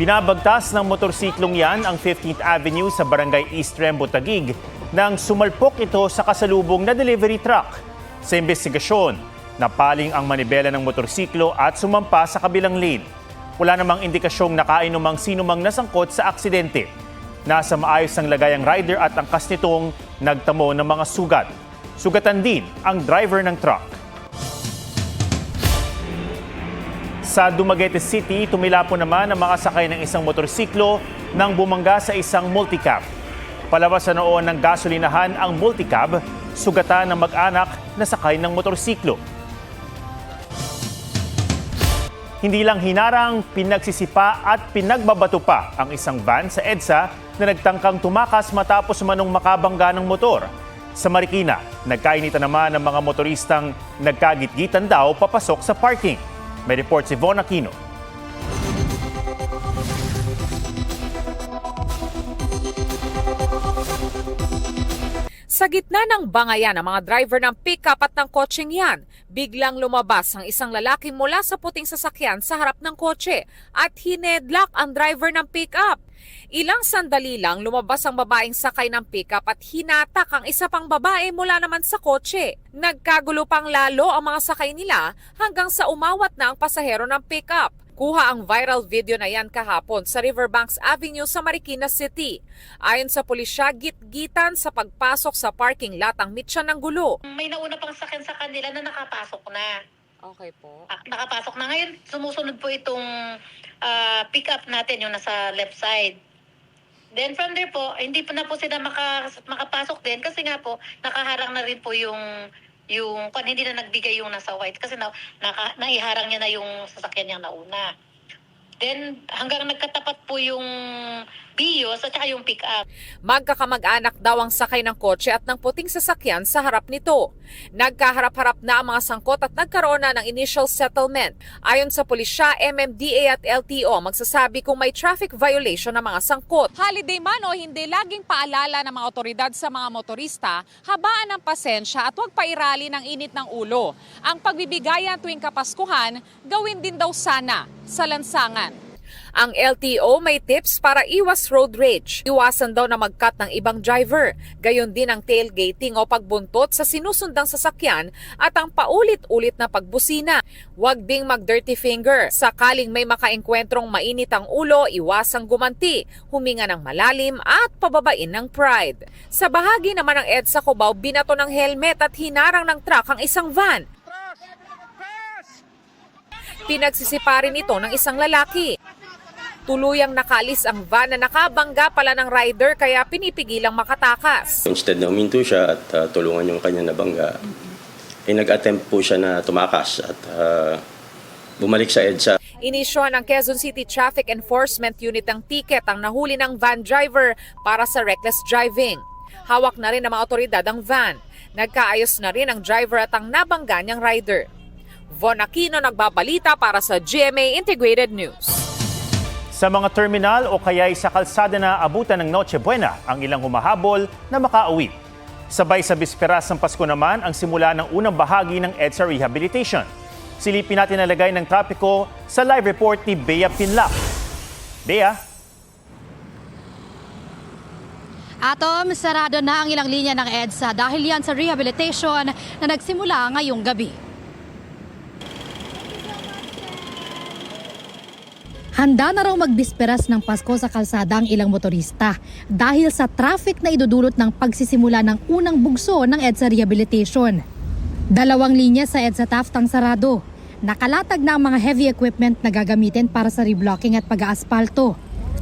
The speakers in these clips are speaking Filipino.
Binabagtas ng motorsiklong yan ang 15th Avenue sa Barangay East Rembo, Taguig nang sumalpok ito sa kasalubong na delivery truck. Sa investigasyon, napaling ang manibela ng motorsiklo at sumampa sa kabilang lane. Wala namang indikasyong nakainomang sinumang nasangkot sa aksidente. Nasa maayos ang lagay ang rider at angkas nitong nagtamo ng mga sugat. Sugatan din ang driver ng truck. Sa Dumaguete City, tumilapon naman ang mga sakay ng isang motorsiklo nang bumangga sa isang multicab. Palabas sa noon ng gasolinahan ang multicab, sugatan ng mag-anak na sakay ng motorsiklo. Hindi lang hinarang, pinagsisipa at pinagbabato pa ang isang van sa EDSA na nagtangkang tumakas matapos manong makabangga ng motor. Sa Marikina, nagkainitan naman ng mga motoristang nagkagitgitan daw papasok sa parking. May report si Von Aquino. Sa gitna ng bangayan ng mga driver ng pick-up at ng kotseng yan, biglang lumabas ang isang lalaki mula sa puting sasakyan sa harap ng kotse at hinedlock ang driver ng pick-up. Ilang sandali lang lumabas ang babaeng sakay ng pick-up at hinatak ang isa pang babae mula naman sa kotse. Nagkagulo pang lalo ang mga sakay nila hanggang sa umawat na ang pasahero ng pick-up. Kuha ang viral video na yan kahapon sa Riverbanks Avenue sa Marikina City. Ayon sa pulisya, gitgitan sa pagpasok sa parking lot ang mitya ng gulo. May nauna pang sakyan sa kanila na nakapasok na. Okay po. Nakapasok na. Ngayon, sumusunod po itong pick-up natin, yung nasa left side. Then from there po, hindi pa na po sila makapasok din kasi nga po, nakaharang na rin po yung hindi na nagbigay yung nasa white kasi naiharang niya na yung sasakyan niyang nauna. Then hanggang nagkatapat po yung Vios at saka yung pick-up. Magkakamag-anak daw ang sakay ng kotse at ng puting sasakyan sa harap nito. Nagkaharap-harap na ang mga sangkot at nagkaroon na ng initial settlement. Ayon sa pulisya, MMDA at LTO magsasabi kung may traffic violation ng mga sangkot. Holiday man o hindi, laging paalala ng mga otoridad sa mga motorista, habaan ng pasensya at huwag pairali ng init ng ulo. Ang pagbibigayan tuwing Kapaskuhan, gawin din daw sana sa lansangan. Ang LTO may tips para iwas road rage. Iwasan daw na mag-cut ng ibang driver. Gayon din ang tailgating o pagbuntot sa sinusundang sasakyan at ang paulit-ulit na pagbusina. Huwag ding mag-dirty finger. Sakaling may makaengkwentrong mainit ang ulo, iwasang gumanti, huminga ng malalim at pababain ng pride. Sa bahagi naman ng EDSA Cubao, binato ng helmet at hinarang ng truck ang isang van. Pinagsisiparin ito ng isang lalaki. Tuluyang nakalis ang van na nakabangga pala ng rider kaya pinipigilang makatakas. Instead na uminto siya at tulungan yung kanya nabangga, nag-attempt po siya na tumakas at bumalik sa EDSA. Inisyohan ng Quezon City Traffic Enforcement Unit ang ticket ang nahuli ng van driver para sa reckless driving. Hawak na rin ng mga otoridad ang van. Nagkaayos na rin ang driver at ang nabangga niyang rider. Von Aquino nagbabalita para sa GMA Integrated News. Sa mga terminal o kaya'y sa kalsada na abutan ng Noche Buena ang ilang humahabol na makauwi. Sabay sa bisperas ng Pasko naman ang simula ng unang bahagi ng EDSA Rehabilitation. Silipin natin ang lagay ng trapiko sa live report ni Bea Pinlac. Bea? Atom, sarado na ang ilang linya ng EDSA dahil yan sa rehabilitation na nagsimula ngayong gabi. Handa na raw magbisperas ng Pasko sa kalsada ang ilang motorista dahil sa traffic na idudulot ng pagsisimula ng unang bugso ng EDSA Rehabilitation. 2 linya sa EDSA Taft ang sarado. Nakalatag na ang mga heavy equipment na gagamitin para sa reblocking at pag-aaspalto.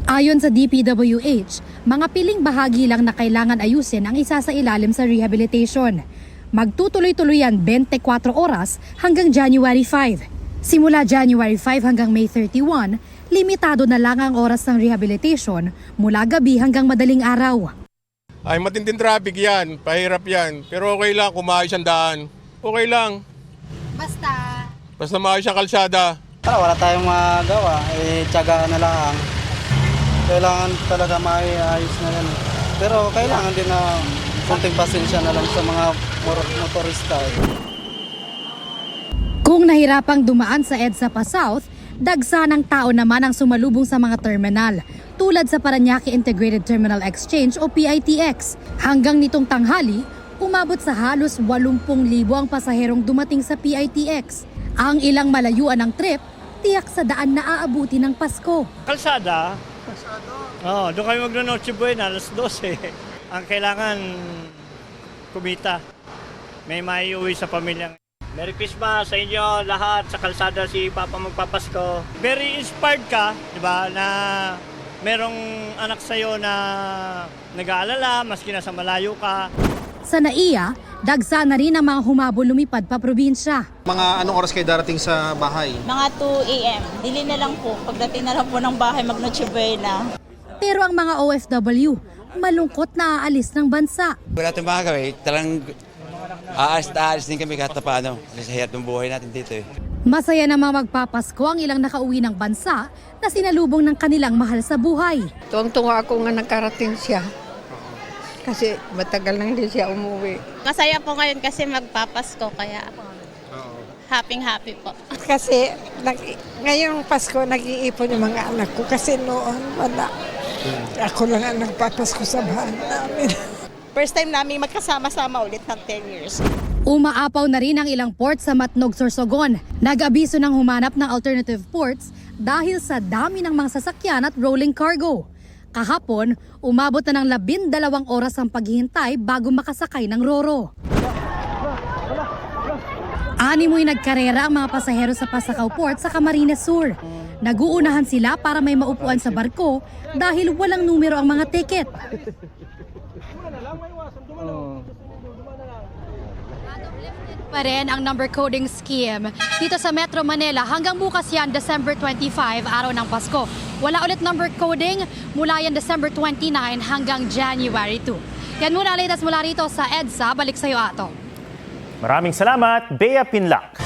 Ayon sa DPWH, mga piling bahagi lang na kailangan ayusin ang isa sa ilalim sa rehabilitation. Magtutuloy-tuloy yan 24 oras hanggang January 5. Simula January 5 hanggang May 31, limitado na lang ang oras ng rehabilitation mula gabi hanggang madaling araw. Ay matinding traffic yan, pahirap yan. Pero okay lang kung maayos ang daan. Okay lang. Basta maayos ang kalsada. Wala tayong magawa, tiyagaan na lang. Kailangan talaga maayos na yan. Pero kailangan din na konting pasensya na lang sa mga motorista. Kung nahirapang dumaan sa EDSA pa South, Dagsa ng tao naman ang sumalubong sa mga terminal, tulad sa Parañaque Integrated Terminal Exchange o PITX. Hanggang nitong tanghali, umabot sa halos 80,000 ang pasaherong dumating sa PITX. Ang ilang malayuan ng trip, tiyak sa daan na aabuti ng Pasko. Kalsada. Oo, doon kami magno-Noche Buena, alas 12. Ang kailangan, kumita. May maiuwi sa pamilyang. Merry Christmas sa inyo lahat. Sa kalsada si Papa magpapasko. Very inspired ka, di ba, na merong anak sa'yo na nag-aalala, maski nasa malayo ka. Sa NAIA, dagsa na rin ang mga humabol lumipad pa probinsya. Mga anong oras kayo darating sa bahay? Mga 2 a.m. Dili na lang po. Pagdating na lang po ng bahay, mag-Noche Buena. Pero ang mga OFW, malungkot na aalis ng bansa. Wala tayong makakawin, talagang aalis din kami kahit na paano. Kasi hirap ng buhay natin dito eh. Masaya namang magpapasko ang ilang nakauwi ng bansa na sinalubong ng kanilang mahal sa buhay. Tuwang-tuwa ako nga nakarating siya. Kasi matagal lang din siya umuwi. Masaya po ngayon kasi magpapasko, kaya happy po. Kasi ngayong Pasko nag-iipon yung mga anak ko kasi noon wala. Ako lang ang nagpapasko sa bahay namin. First time namin magkasama-sama ulit ng 10 years. Umaapaw na rin ang ilang port sa Matnog, Sorsogon. Nag-abiso ng humanap ng alternative ports dahil sa dami ng mga sasakyan at rolling cargo. Kahapon, umabot na ng 12 oras ang paghihintay bago makasakay ng Roro. Animoy nagkarera ang mga pasahero sa Pasakaw Port sa Camarines Sur. Naguunahan sila para may maupuan sa barko dahil walang numero ang mga tiket. Pa rin ang number coding scheme dito sa Metro Manila hanggang bukas yan, December 25, araw ng Pasko. Wala ulit number coding mula yan December 29 hanggang January 2. Yan muna latest mula rito sa EDSA. Balik sa iyo, Ato. Maraming salamat, Bea Pinlac.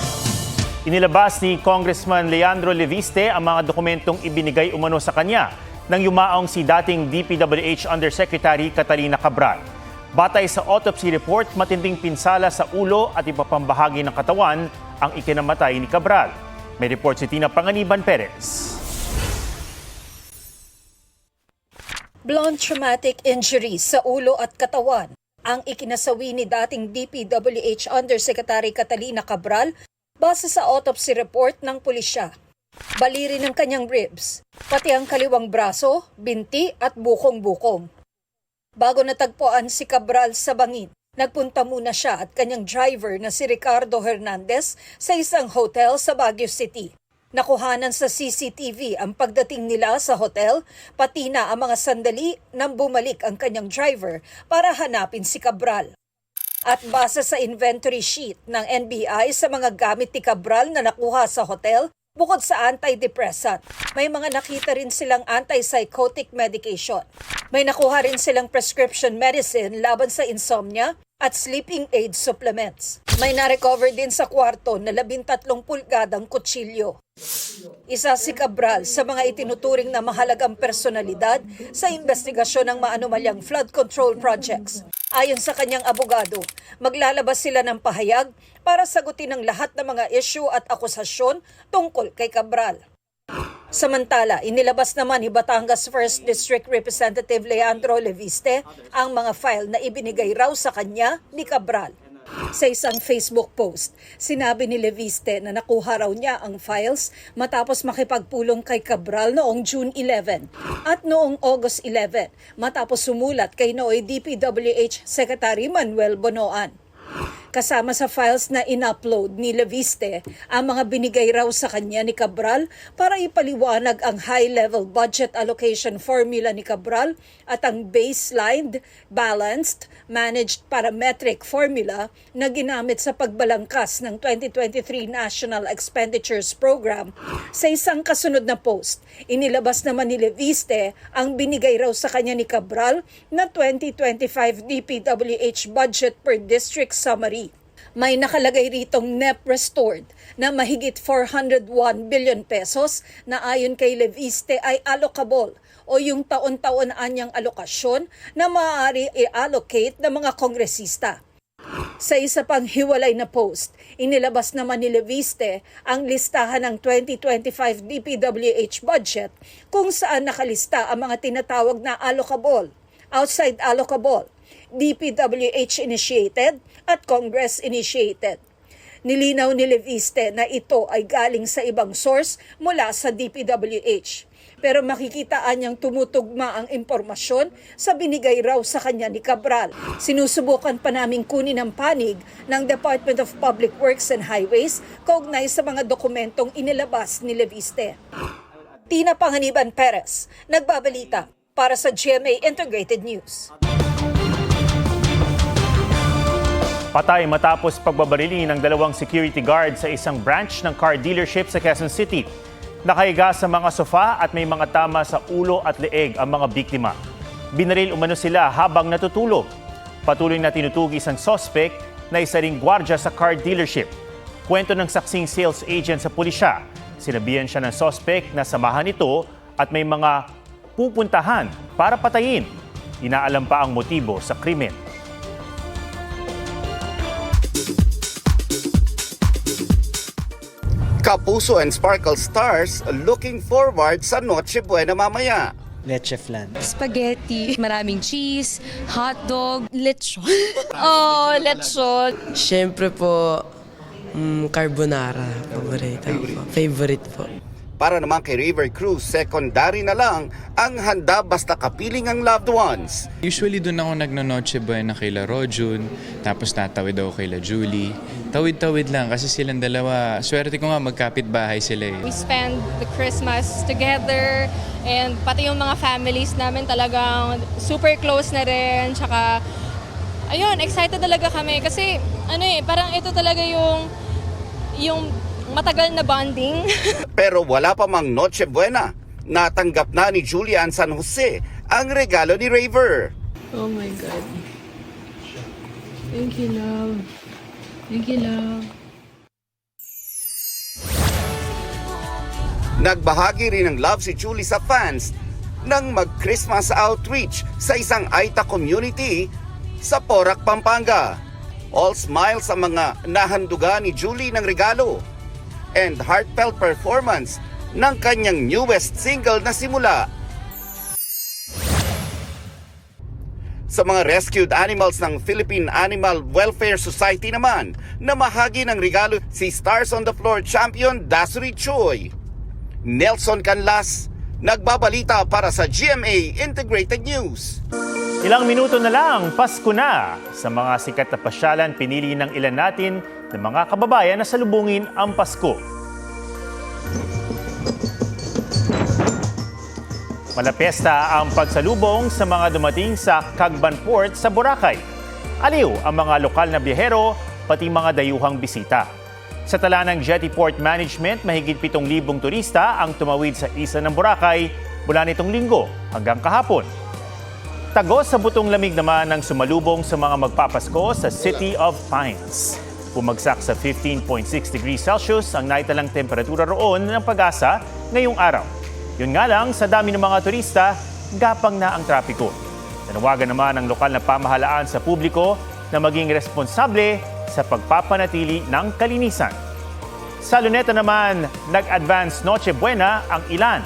Inilabas ni Congressman Leandro Leviste ang mga dokumentong ibinigay umano sa kanya nang yumaong si dating DPWH Undersecretary Catalina Cabral. Batay sa autopsy report, matinding pinsala sa ulo at iba pang bahagi ng katawan ang ikinamatay ni Cabral. May report si Tina Panganiban Perez. Blunt traumatic injuries sa ulo at katawan ang ikinasawi ni dating DPWH Undersecretary Catalina Cabral base sa autopsy report ng pulisya. Bali rin ang kanyang ribs, pati ang kaliwang braso, binti at bukong-bukong. Bago natagpuan si Cabral sa bangin, nagpunta muna siya at kanyang driver na si Ricardo Hernandez sa isang hotel sa Baguio City. Nakuhanan sa CCTV ang pagdating nila sa hotel, pati na ang mga sandali nang bumalik ang kanyang driver para hanapin si Cabral. At base sa inventory sheet ng NBI sa mga gamit ni Cabral na nakuha sa hotel, bukod sa antidepressant, may mga nakita rin silang antipsychotic medication. May nakuha rin silang prescription medicine laban sa insomnia at sleeping aid supplements. May na-recover din sa kwarto na 13 pulgadang kutsilyo. Isa si Cabral sa mga itinuturing na mahalagang personalidad sa investigasyon ng maanumalyang flood control projects. Ayon sa kanyang abogado, maglalabas sila ng pahayag para sagutin ang lahat ng mga issue at akusasyon tungkol kay Cabral. Samantala, inilabas naman ni Batangas 1st District Representative Leandro Leviste ang mga file na ibinigay raw sa kanya ni Cabral. Sa isang Facebook post, sinabi ni Leviste na nakuha raw niya ang files matapos makipagpulong kay Cabral noong June 11 at noong August 11 matapos sumulat kay Nooy DPWH Secretary Manuel Bonoan. Kasama sa files na in-upload ni Leviste ang mga binigay raw sa kanya ni Cabral para ipaliwanag ang high-level budget allocation formula ni Cabral at ang baseline, balanced, managed parametric formula na ginamit sa pagbalangkas ng 2023 National Expenditures Program. Sa isang kasunod na post, inilabas naman ni Leviste ang binigay raw sa kanya ni Cabral na 2025 DPWH budget per district summary. May nakalagay ritong NEP restored na mahigit 401 billion pesos na ayon kay Leviste ay allocable o yung taon-taon anyang alokasyon na maaari i-allocate ng mga kongresista. Sa isa pang hiwalay na post, inilabas naman ni Leviste ang listahan ng 2025 DPWH budget kung saan nakalista ang mga tinatawag na allocable, outside allocable, DPWH initiated at Congress initiated. Nilinaw ni Leviste na ito ay galing sa ibang source mula sa DPWH. Pero makikitaan niyang tumutugma ang impormasyon sa binigay raw sa kanya ni Cabral. Sinusubukan pa naming kunin ang panig ng Department of Public Works and Highways kaugnay sa mga dokumentong inilabas ni Leviste. Tina Panganiban Perez, nagbabalita para sa GMA Integrated News. Patay matapos pagbabarili ng 2 security guard sa isang branch ng car dealership sa Quezon City. Nakahiga sa mga sofa at may mga tama sa ulo at leeg ang mga biktima. Binaril umano sila habang natutulog. Patuloy na tinutugis ang suspect na isa ring gwardya sa car dealership. Kwento ng saksing sales agent sa pulisya. Sinabihan siya ng suspect na samahan ito at may mga pupuntahan para patayin. Inaalam pa ang motibo sa krimen. Kapuso and Sparkle Stars looking forward sa Noche Buena mamaya. Leche flan. Spaghetti, maraming cheese, hotdog, lechon. Oh, lechon. Siyempre po, carbonara. Favorite po. Para naman kay River Cruz, secondary na lang ang handa basta kapiling ang loved ones. Usually doon ako nagno-Noche Buena kay La Rojun, tapos natawid ako kay La Julie. Tawid-tawid lang kasi silang dalawa, swerte ko nga magkapit-bahay sila eh. We spend the Christmas together and pati yung mga families namin talagang super close na rin. Tsaka, ayun, excited talaga kami kasi parang ito talaga yung matagal na bonding. Pero wala pa mang Noche Buena. Natanggap na ni Julian San Jose ang regalo ni Raver. Oh my God. Thank you, love. Thank you, love. Nagbahagi rin ng love si Julie sa fans nang mag-Christmas outreach sa isang Aita community sa Porac, Pampanga. All smiles ang mga nahandugan ni Julie ng regalo and heartfelt performance ng kanyang newest single na Simula. Sa mga rescued animals ng Philippine Animal Welfare Society naman, namahagi ng regalo si Stars on the Floor champion Dasuri Choi. Nelson Canlas, nagbabalita para sa GMA Integrated News. Ilang minuto na lang, Pasko na. Sa mga sikat na pasyalan, pinili ng ilan natin ng mga kababayan na salubungin ang Pasko. Malapesta ang pagsalubong sa mga dumating sa Cagban Port sa Boracay. Aliw ang mga lokal na biyahero, pati mga dayuhang bisita. Sa tala ng Jetty Port Management, mahigit 7,000 turista ang tumawid sa isla ng Boracay mula nitong linggo hanggang kahapon. Tagos sa butong lamig naman ang sumalubong sa mga magpapasko sa City of Pines. Bumagsak sa 15.6 degrees Celsius ang naitalang temperatura roon ng Pag-asa ngayong araw. Yun nga lang, sa dami ng mga turista, gapang na ang trapiko. Nanawagan naman ang lokal na pamahalaan sa publiko na maging responsable sa pagpapanatili ng kalinisan. Sa Luneta naman, nag-advance Noche Buena ang ilan.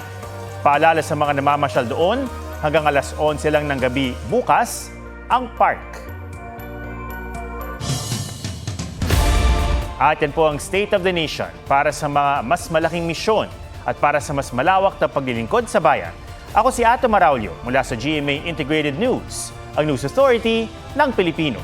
Paalala sa mga namamasyal doon, hanggang alas 11 lang ng gabi bukas, ang park. At yan po ang State of the Nation para sa mga mas malaking misyon at para sa mas malawak na paglilingkod sa bayan. Ako si Ato Maraulio mula sa GMA Integrated News, ang News Authority ng Pilipino.